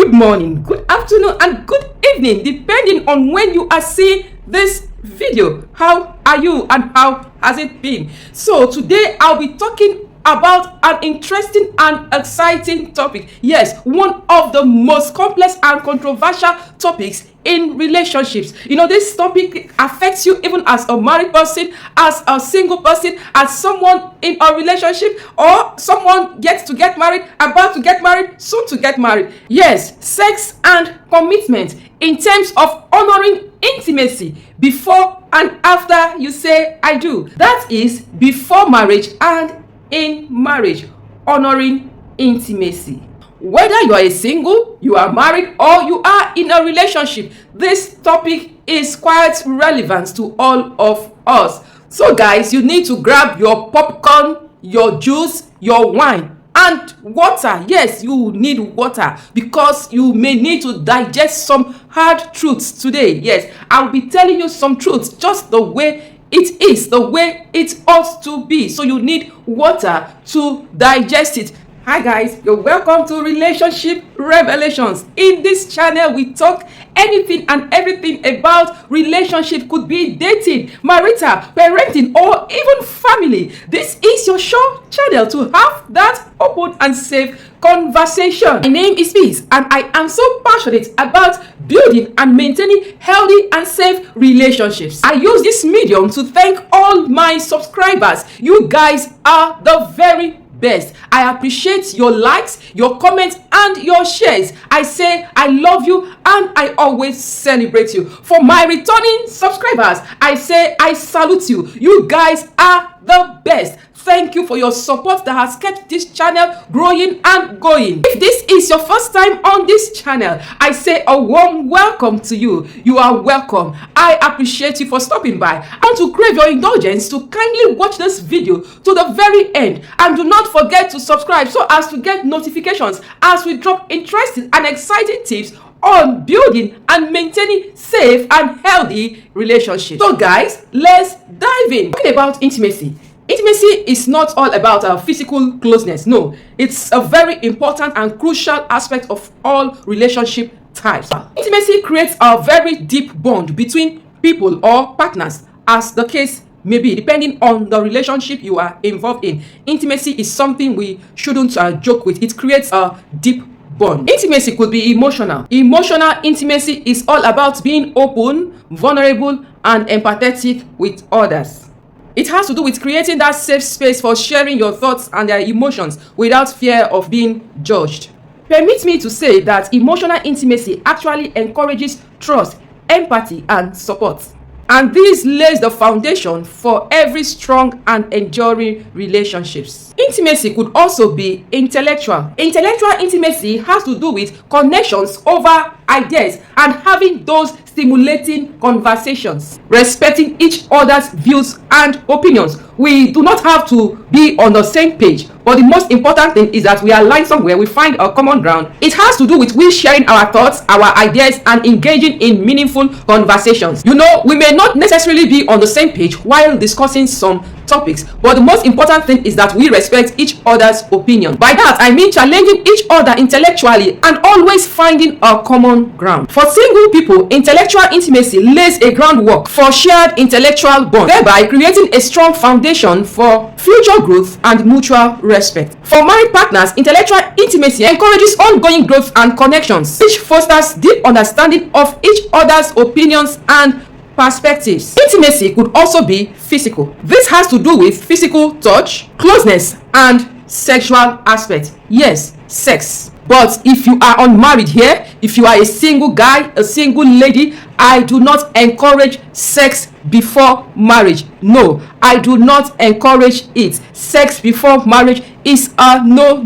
Good morning, good afternoon, and good evening, depending on when you are seeing this video. How are you and how has it been? So today I'll be talking about an interesting and exciting topic. Yes, one of the most complex and controversial topics in relationships. You know, this topic affects you even as a married person, as a single person, as someone in a relationship, or someone gets to get married, about to get married, soon to get married. Yes, sex and commitment in terms of honoring intimacy before and after you say I do. That is before marriage and in marriage, honoring intimacy. Whether you are a single, you are married, or you are in a relationship, this topic is quite relevant to all of us. So guys, you need to grab your popcorn, your juice, your wine, and water. Yes, you need water because you may need to digest some hard truths today. Yes, I'll be telling you some truths just the way it is, the way it ought to be. So you need water to digest it. Hi guys, you're welcome to Relationship Revelations. In this channel, we talk anything and everything about relationship. Could be dating, marital, parenting, or even family. This is your show channel to have that open and safe conversation. My name is Peace, and I am so passionate about building and maintaining healthy and safe relationships. I use this medium to thank all my subscribers. You guys are the very best. I appreciate your likes, your comments, and your shares. I say I love you and I always celebrate you. For my returning subscribers, I say I salute you. You guys are the best. Thank you for your support that has kept this channel growing and going. If this is your first time on this channel, I say a warm welcome to you. You are welcome. I appreciate you for stopping by. I want to crave your indulgence to kindly watch this video to the very end, and do not forget to subscribe so as to get notifications as we drop interesting and exciting tips on building and maintaining safe and healthy relationships. So guys, let's dive in. Talking about intimacy. Intimacy is not all about physical closeness. No, it's a very important and crucial aspect of all relationship types. Intimacy creates a very deep bond between people or partners, as the case may be, depending on the relationship you are involved in. Intimacy is something we shouldn't joke with. It creates a deep bond. Intimacy could be emotional. Emotional intimacy is all about being open, vulnerable, and empathetic with others. It has to do with creating that safe space for sharing your thoughts and their emotions without fear of being judged. Permit me to say that emotional intimacy actually encourages trust, empathy, and support. And this lays the foundation for every strong and enduring relationships. Intimacy could also be intellectual. Intellectual intimacy has to do with connections over ideas and having those stimulating conversations, respecting each other's views and opinions. We do not have to be on the same page, but the most important thing is that we align somewhere, we find a common ground. It has to do with we sharing our thoughts, our ideas, and engaging in meaningful conversations. You know, we may not necessarily be on the same page while discussing some topics, but the most important thing is that we respect each other's opinion. By that, I mean challenging each other intellectually and always finding a common ground. For single people, intellectual intimacy lays a groundwork for shared intellectual bond, thereby creating a strong foundation for future growth and mutual respect. For married partners, intellectual intimacy encourages ongoing growth and connections, which fosters deep understanding of each other's opinions and perspectives. Intimacy could also be physical. This has to do with physical touch, closeness, and sexual aspects. Yes, sex. But if you are unmarried here, if you are a single guy, a single lady, I do not encourage sex before marriage. No, I do not encourage it. Sex before marriage is a no.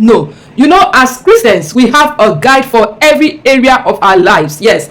You know, as Christians, we have a guide for every area of our lives. Yes,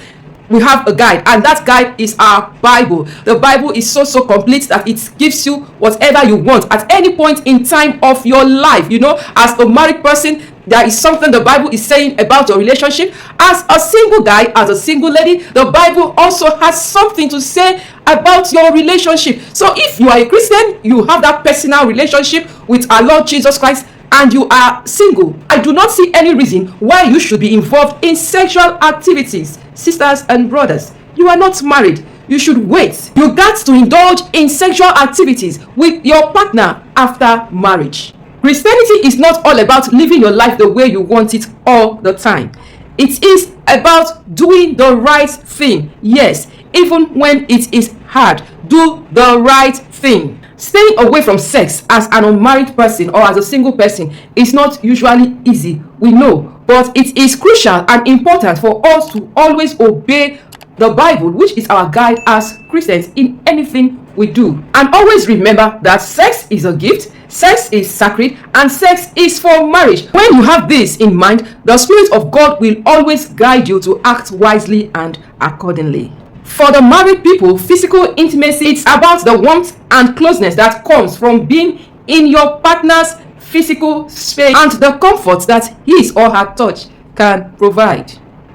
we have a guide, and that guide is our Bible. The Bible is so complete that it gives you whatever you want at any point in time of your life. You know, as a married person, there is something the Bible is saying about your relationship. As a single guy, as a single lady, the Bible also has something to say about your relationship. So if you are a Christian, you have that personal relationship with our Lord Jesus Christ, and you are single, I do not see any reason why you should be involved in sexual activities. Sisters and brothers, you are not married. You should wait. You got to indulge in sexual activities with your partner after marriage. Christianity is not all about living your life the way you want it all the time. It is about doing the right thing. Yes, even when it is hard, do the right thing. Staying away from sex as an unmarried person or as a single person is not usually easy, we know, but it is crucial and important for us to always obey the Bible, which is our guide as Christians in anything we do. And always remember that sex is a gift, sex is sacred, and sex is for marriage. When you have this in mind, the Spirit of God will always guide you to act wisely and accordingly. For the married people, physical intimacy is about the warmth and closeness that comes from being in your partner's physical space and the comfort that his or her touch can provide.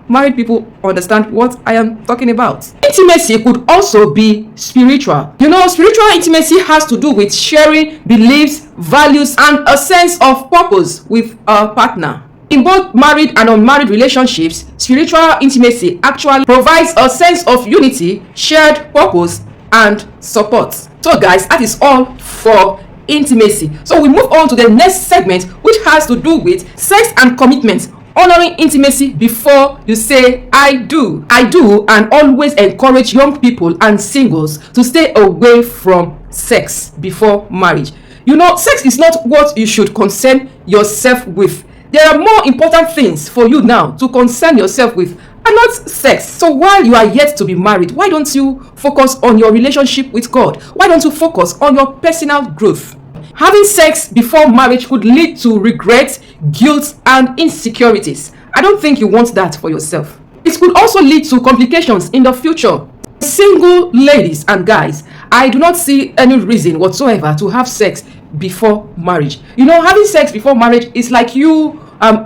Married people understand what I am talking about. Intimacy could also be spiritual. You know, spiritual intimacy has to do with sharing beliefs, values, and a sense of purpose with a partner. In both married and unmarried relationships, spiritual intimacy actually provides a sense of unity, shared purpose, and support. So guys, that is all for intimacy. So we move on to the next segment, which has to do with sex and commitment. Honoring intimacy before you say I do. I do, and always encourage young people and singles to stay away from sex before marriage. You know, sex is not what you should concern yourself with. There are more important things for you now to concern yourself with, and not sex. So while you are yet to be married, why don't you focus on your relationship with God? Why don't you focus on your personal growth? Having sex before marriage could lead to regret, guilt, and insecurities. I don't think you want that for yourself. It could also lead to complications in the future. Single ladies and guys, I do not see any reason whatsoever to have sex before marriage. You know, having sex before marriage is like you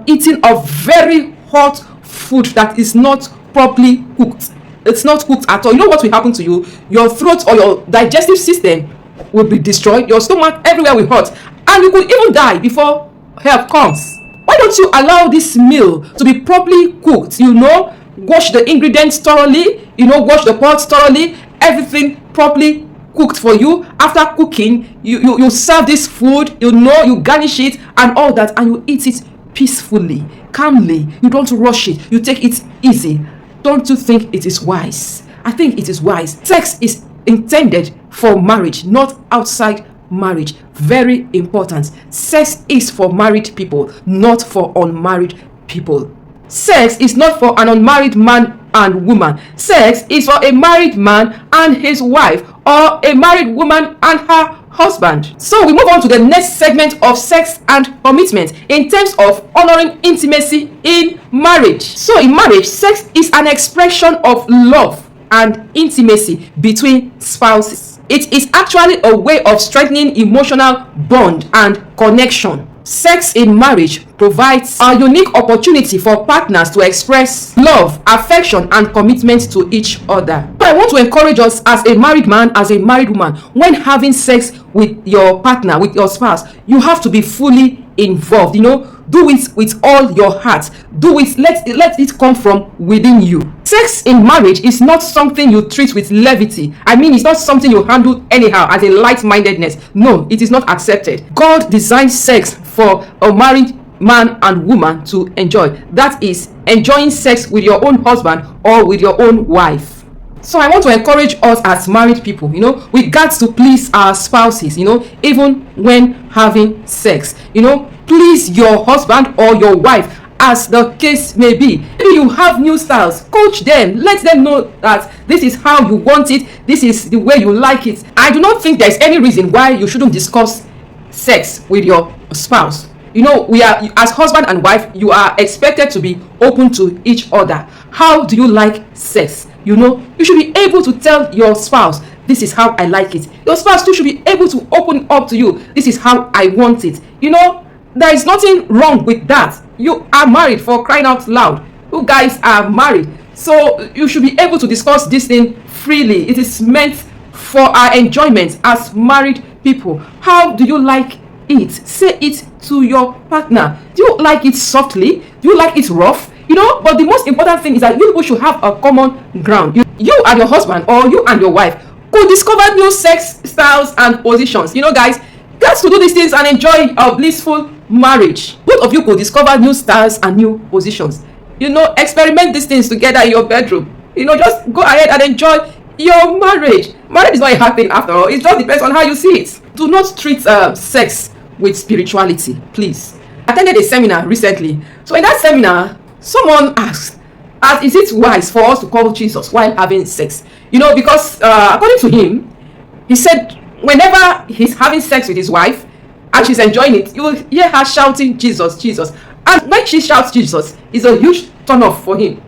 eating a very hot food that is not properly cooked. It's not cooked at all. You know what will happen to you? Your throat or your digestive system will be destroyed. Your stomach everywhere will hurt, and you could even die before help comes. Why don't you allow this meal to be properly cooked? You know, wash the ingredients thoroughly, you know, wash the pots thoroughly, everything properly cooked for you. After cooking, you serve this food, you know, you garnish it and all that, and you eat it peacefully, calmly. You don't rush it, you take it easy. Don't you think it is wise? I think it is wise. Sex is intended for marriage, not outside marriage. Very important. Sex is for married people, not for unmarried people. Sex is not for an unmarried man and woman. Sex is for a married man and his wife, or a married woman and her husband. So we move on to the next segment of sex and commitment in terms of honoring intimacy in marriage. So in marriage, sex is an expression of love and intimacy between spouses. It is actually a way of strengthening emotional bond and connection. Sex in marriage provides a unique opportunity for partners to express love, affection, and commitment to each other. But I want to encourage us as a married man, as a married woman, when having sex with your partner, with your spouse, you have to be fully involved. You know, do it with all your heart. Do it, let it come from within you. Sex in marriage is not something you treat with levity. I mean, it's not something you handle anyhow as a light-mindedness. No, it is not accepted. God designed sex for a married man and woman to enjoy. That is, enjoying sex with your own husband or with your own wife. So I want to encourage us as married people, you know, we got to please our spouses, you know, even when having sex. You know, please your husband or your wife, as the case may be. Maybe you have new styles, coach them, let them know that this is how you want it, this is the way you like it. I do not think there is any reason why you shouldn't discuss sex with your spouse. You know, we are, as husband and wife, you are expected to be open to each other. How do you like sex? You know, you should be able to tell your spouse, this is how I like it. Your spouse too should be able to open up to you, this is how I want it. You know, there is nothing wrong with that. You are married, for crying out loud. You guys are married, so you should be able to discuss this thing freely. It is meant for our enjoyment as married people. How do you like it. Say it to your partner. Do you like it softly? Do you like it rough? But the most important thing is that you people should have a common ground. You and your husband, or you and your wife, could discover new sex styles and positions. Guys, to do these things and enjoy a blissful marriage. Both of you could discover new styles and new positions. Experiment these things together in your bedroom. Just go ahead and enjoy your marriage. Marriage is not a hard thing after all. It just depends on how you see it. Do not treat sex with spirituality, please. I attended a seminar recently. So in that seminar, someone asked, is it wise for us to call Jesus while having sex? Because according to him, he said whenever he's having sex with his wife and she's enjoying it, you will hear her shouting Jesus, Jesus. And when she shouts Jesus, it's a huge turn off for him.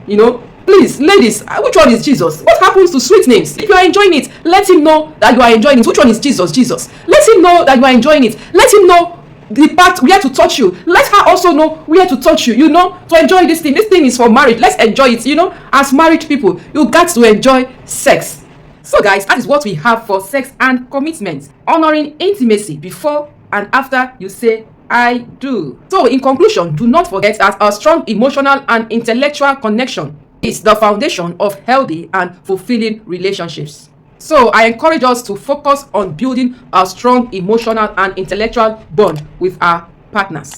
Please, ladies, which one is Jesus? What happens to sweet names? If you are enjoying it, let him know that you are enjoying it. Which one is Jesus? Jesus. Let him know that you are enjoying it. Let him know the part where to touch you. Let her also know where to touch you, to enjoy this thing. This thing is for marriage. Let's enjoy it. As married people, you got to enjoy sex. So guys, that is what we have for sex and commitment. Honoring intimacy before and after you say I do. So in conclusion, do not forget that a strong emotional and intellectual connection is the foundation of healthy and fulfilling relationships. So I encourage us to focus on building a strong emotional and intellectual bond with our partners.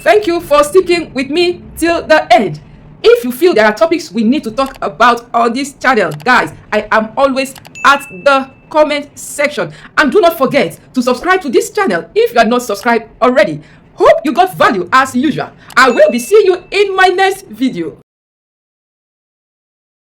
Thank you for sticking with me till the end. If you feel there are topics we need to talk about on this channel, guys, I am always at the comment section. And do not forget to subscribe to this channel if you are not subscribed already. Hope you got value as usual. I will be seeing you in my next video.